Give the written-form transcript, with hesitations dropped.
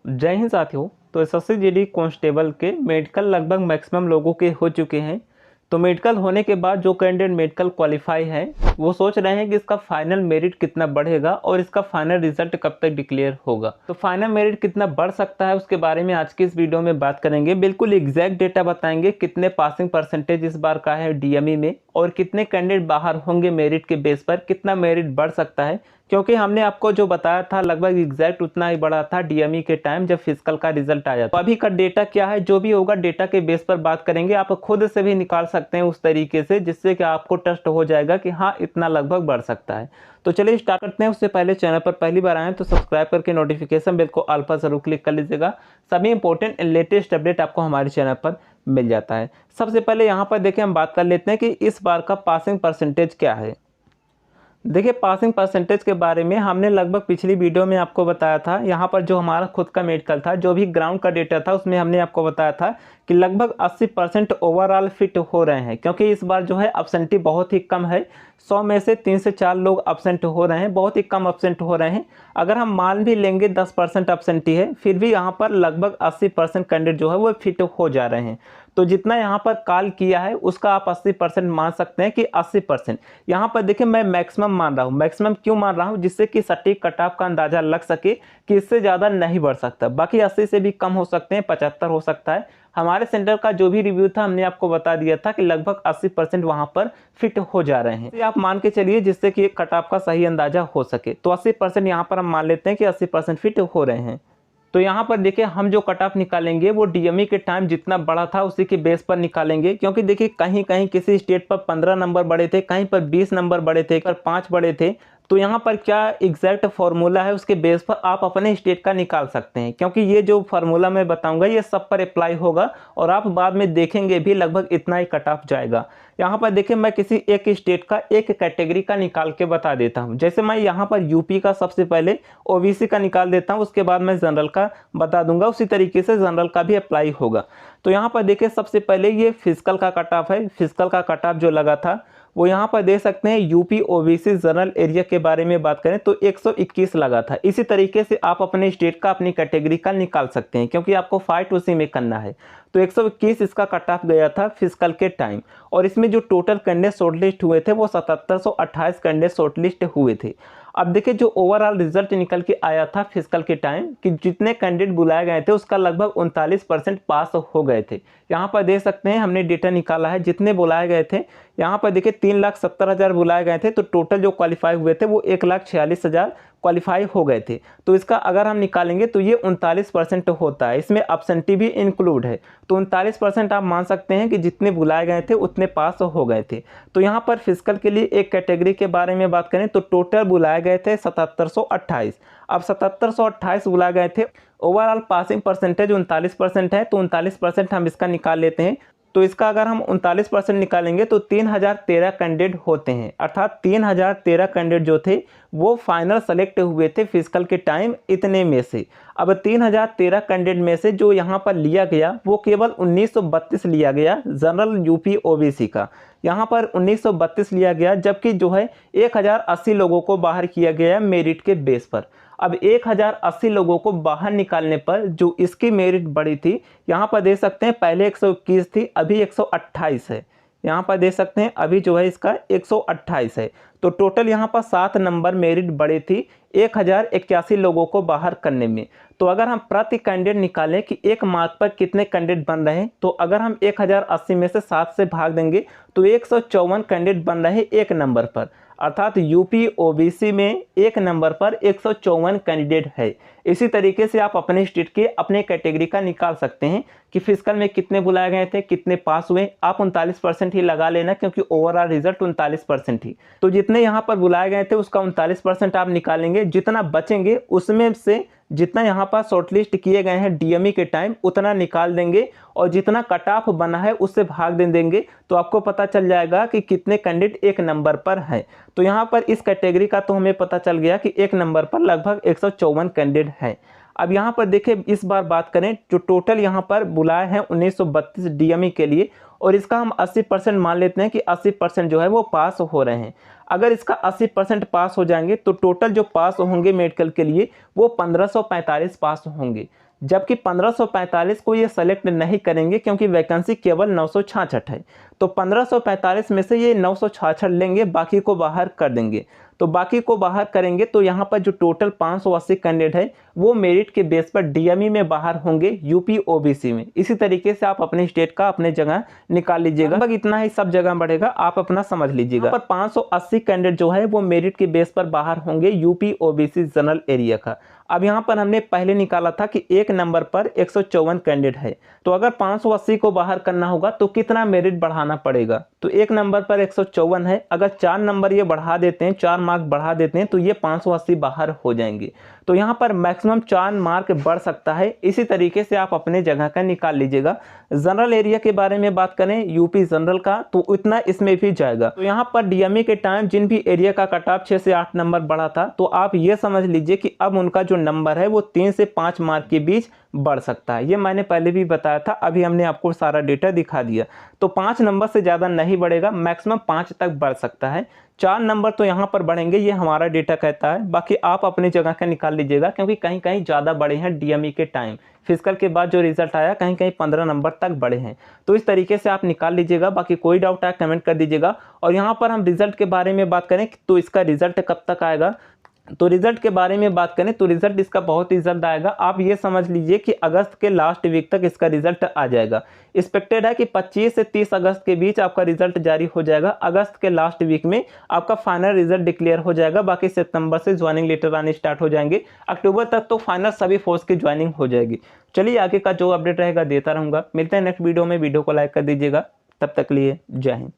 जय हिंद साथियों। तो एसएससी जीडी कांस्टेबल के मेडिकल लगभग मैक्सिमम लोगों के हो चुके हैं। तो मेडिकल होने के बाद जो कैंडिडेट मेडिकल क्वालिफाई है वो सोच रहे हैं कि इसका फाइनल मेरिट कितना बढ़ेगा और इसका फाइनल रिजल्ट कब तक डिक्लेयर होगा। तो फाइनल मेरिट कितना बढ़ सकता है उसके बारे में आज की इस वीडियो में बात करेंगे। बिल्कुल एग्जैक्ट डेटा बताएंगे, कितने पासिंग परसेंटेज इस बार का है डीएमई में और कितने कैंडिडेट बाहर होंगे मेरिट के बेस पर, कितना मेरिट बढ़ सकता है। क्योंकि हमने आपको जो बताया था लगभग एग्जैक्ट उतना ही बड़ा था डीएमई के टाइम जब फिजिकल का रिजल्ट आया था। तो अभी का डेटा क्या है, जो भी होगा डेटा के बेस पर बात करेंगे। आप खुद से भी निकाल सकते हैं उस तरीके से, जिससे कि आपको ट्रस्ट हो जाएगा कि हाँ इतना लगभग बढ़ सकता है। तो चलिए स्टार्ट करते हैं। उससे पहले चैनल पर पहली बार आए तो सब्सक्राइब करके नोटिफिकेशन बेल को ऑल पर जरूर क्लिक कर लीजिएगा। सभी इंपॉर्टेंट लेटेस्ट अपडेट आपको हमारे चैनल पर मिल जाता है। सबसे पहले यहाँ पर देखिए हम बात कर लेते हैं कि इस बार का पासिंग परसेंटेज क्या है। देखिए पासिंग परसेंटेज के बारे में हमने लगभग पिछली वीडियो में आपको बताया था। यहाँ पर जो हमारा खुद का मेडिकल था, जो भी ग्राउंड का डेटा था, उसमें हमने आपको बताया था कि लगभग 80% ओवरऑल फिट हो रहे हैं। क्योंकि इस बार जो है अब्सेंटी बहुत ही कम है। 100 में से 3 से 4 लोग अब्सेंट हो रहे हैं, बहुत ही कम अब्सेंट हो रहे हैं। अगर हम मान भी लेंगे 10% अब्सेंटी है, फिर भी यहाँ पर लगभग 80% कैंडिडेट जो है वो फिट हो जा रहे हैं। तो जितना यहाँ पर कॉल किया है उसका आप 80% मान सकते हैं कि 80%। यहाँ पर देखिए मैं मैक्सिमम मान रहा हूँ। मैक्सिमम क्यों मान रहा हूँ? जिससे कि सटीक कट ऑफ का अंदाजा लग सके कि इससे ज़्यादा नहीं बढ़ सकता। बाकी 80 से भी कम हो सकते हैं, 75 हो सकता है। हमारे सेंटर का जो भी रिव्यू था हमने आपको बता दिया था कि लगभग 80% वहाँ पर फिट हो जा रहे हैं। तो आप मान के चलिए जिससे कि कट ऑफ का सही अंदाजा हो सके। तो 80% यहाँ पर हम मान लेते हैं कि 80% फिट हो रहे हैं। तो यहाँ पर देखिए हम जो कट ऑफ निकालेंगे वो डीएमई के टाइम जितना बड़ा था उसी के बेस पर निकालेंगे। क्योंकि देखिए कहीं कहीं किसी स्टेट पर 15 नंबर बड़े थे, कहीं पर 20 नंबर बड़े थे, कहीं पर 5 बड़े थे। तो यहाँ पर क्या एग्जैक्ट फार्मूला है उसके बेस पर आप अपने स्टेट का निकाल सकते हैं। क्योंकि ये जो फार्मूला मैं बताऊंगा ये सब पर अप्लाई होगा और आप बाद में देखेंगे भी लगभग इतना ही कट ऑफ जाएगा। यहाँ पर देखिए मैं किसी एक स्टेट का एक कैटेगरी का निकाल के बता देता हूँ। जैसे मैं यहाँ पर यूपी का सबसे पहले ओबीसी का निकाल देता हूँ, उसके बाद मैं जनरल का बता दूंगा। उसी तरीके से जनरल का भी अप्लाई होगा। तो यहाँ पर देखिए सबसे पहले ये फिजिकल का कट ऑफ है। फिजिकल का कट ऑफ जो लगा था वो यहाँ पर देख सकते हैं। यूपी ओबीसी जनरल एरिया के बारे में बात करें तो 121 लगा था। इसी तरीके से आप अपने स्टेट का अपनी कैटेगरी का निकाल सकते हैं, क्योंकि आपको फाइट उसी में करना है। तो 121 इसका कट ऑफ गया था फिजिकल के टाइम। और इसमें जो टोटल कैंडिडेट शॉर्टलिस्ट हुए थे वो 7728 कैंडिडेट शॉर्टलिस्ट हुए थे। अब देखिए जो ओवरऑल रिजल्ट निकल के आया था फिजिकल के टाइम कि जितने कैंडिडेट बुलाए गए थे उसका लगभग 39% पास हो गए थे। यहाँ पर देख सकते हैं हमने डेटा निकाला है जितने बुलाए गए थे। यहाँ पर देखिए 3,70,000 बुलाए गए थे, तो टोटल जो क्वालिफाई हुए थे वो 1,46,000 क्वालिफाई हो गए थे। तो इसका अगर हम निकालेंगे तो ये 39% होता है। इसमें अब्सेंटी भी इंक्लूड है। तो 39% आप मान सकते हैं कि जितने बुलाए गए थे उतने पास हो गए थे। तो यहाँ पर फिजिकल के लिए एक कैटेगरी के बारे में बात करें तो टोटल बुलाए गए थे 7728। अब 7728 बुलाए गए थे। ओवरऑल पासिंग परसेंटेज 39% है, तो 39% हम इसका निकाल लेते हैं। तो इसका अगर हम 39% निकालेंगे तो 3013 कैंडिडेट होते हैं। अर्थात 3013 कैंडिडेट जो थे वो फाइनल सेलेक्ट हुए थे फिजिकल के टाइम इतने में से। अब 3013 कैंडिडेट में से जो यहाँ पर लिया गया वो केवल 1932 लिया गया जनरल यूपी ओबीसी का। यहाँ पर 1932 लिया गया, जबकि जो है 1080 लोगों को बाहर किया गया मेरिट के बेस पर। अब 1080 लोगों को बाहर निकालने पर जो इसकी मेरिट बढ़ी थी, यहाँ पर देख सकते हैं पहले 121 थी, अभी 128 है। यहाँ पर देख सकते हैं अभी जो है इसका 128 है। तो टोटल यहाँ पर 7 नंबर मेरिट बढ़ी थी 1081 लोगों को बाहर करने में। तो अगर हम प्रति कैंडिडेट निकालें कि एक मार्क पर कितने कैंडिडेट बन रहे हैं, तो अगर हम 1080 में से 7 से भाग देंगे तो 154 कैंडिडेट बन रहे हैं एक नंबर पर। अर्थात यूपी ओबीसी में एक नंबर पर 154 कैंडिडेट है। इसी तरीके से आप अपने स्टेट के अपने कैटेगरी का निकाल सकते हैं कि फिजिकल में कितने बुलाए गए थे, कितने पास हुए। आप 39% ही लगा लेना, क्योंकि ओवरऑल रिजल्ट 39% ही। तो जितने यहाँ पर बुलाए गए थे उसका 39% आप निकालेंगे। जितना बचेंगे उसमें से जितना यहाँ पर शॉर्टलिस्ट किए गए हैं डीएमई के टाइम उतना निकाल देंगे और जितना कट ऑफ बना है उससे भाग दे देंगे। तो आपको पता चल जाएगा कि कितने कैंडिडेट एक नंबर पर हैं। तो यहाँ पर इस कैटेगरी का तो हमें पता चल गया कि एक नंबर पर लगभग 154 कैंडिडेट हैं। अब यहाँ पर देखिए इस बार बात करें जो टोटल यहाँ पर बुलाए हैं 1932 डीएमई के लिए, और इसका हम 80% मान लेते हैं कि 80% जो है वो पास हो रहे हैं। अगर इसका 80% पास हो जाएंगे तो टोटल जो पास होंगे मेडिकल के लिए वो 1545 पास होंगे, जबकि 1545 को ये सेलेक्ट नहीं करेंगे क्योंकि वैकेंसी केवल 966 है। तो 1545 में से ये 966 लेंगे, बाकी को बाहर कर देंगे। तो बाकी को बाहर करेंगे तो यहाँ पर जो टोटल 580 कैंडिडेट है वो मेरिट के बेस पर डीएमई में बाहर होंगे, यूपी ओबीसी में। इसी तरीके से आप अपने स्टेट का अपने जगह निकाल लीजिएगा, लगभग इतना ही सब जगह बढ़ेगा, आप अपना समझ लीजिएगा। पर 580 कैंडिडेट जो है वो मेरिट के बेस पर बाहर होंगे यूपी ओबीसी जनरल एरिया का। अब यहाँ पर हमने पहले निकाला था कि एक नंबर पर 154 कैंडिडेट है, तो अगर 580 को बाहर करना होगा तो कितना मेरिट बढ़ाना पड़ेगा। तो एक नंबर पर 154 है, अगर 4 नंबर ये बढ़ा देते हैं, 4 मार्क बढ़ा देते हैं तो ये 580 बाहर हो जाएंगे। तो यहाँ पर मैक्सिमम 4 मार्क बढ़ सकता है। इसी तरीके से आप अपने जगह का निकाल लीजिएगा। जनरल एरिया के बारे में बात करें यूपी जनरल का, तो इतना इसमें भी जाएगा। तो यहाँ पर डीएमई के टाइम जिन भी एरिया का कट ऑफ 6 से 8 नंबर बढ़ा था, तो आप ये समझ लीजिए कि अब उनका जो नंबर है वो 3 से 5 मार्क के बीच बढ़ सकता है। ये मैंने पहले भी बताया था, अभी हमने आपको सारा डेटा दिखा दिया। तो 5 नंबर से ज़्यादा नहीं बढ़ेगा, मैक्सिमम 5 तक बढ़ सकता है। 4 नंबर तो यहाँ पर बढ़ेंगे, ये हमारा डेटा कहता है। बाकी आप अपनी जगह का निकाल लीजिएगा, क्योंकि कहीं कहीं ज़्यादा बढ़े हैं डीएमई के टाइम। फिजिकल के बाद जो रिजल्ट आया कहीं कहीं 15 नंबर तक बढ़े हैं। तो इस तरीके से आप निकाल लीजिएगा। बाकी कोई डाउट है कमेंट कर दीजिएगा। और यहाँ पर हम रिजल्ट के बारे में बात करें तो इसका रिजल्ट कब तक आएगा, तो रिजल्ट के बारे में बात करें तो रिजल्ट इसका बहुत ही जल्द आएगा। आप ये समझ लीजिए कि अगस्त के लास्ट वीक तक इसका रिजल्ट आ जाएगा। एक्सपेक्टेड है कि 25 से 30 अगस्त के बीच आपका रिजल्ट जारी हो जाएगा। अगस्त के लास्ट वीक में आपका फाइनल रिजल्ट डिक्लेयर हो जाएगा। बाकी सितंबर से ज्वाइनिंग लेटर आने स्टार्ट हो जाएंगे। अक्टूबर तक तो फाइनल सभी फोर्स की ज्वाइनिंग हो जाएगी। चलिए आगे का जो अपडेट रहेगा देता रहूँगा। मिलते हैं नेक्स्ट वीडियो में। वीडियो को लाइक कर दीजिएगा। तब तक लिए जय हिंद।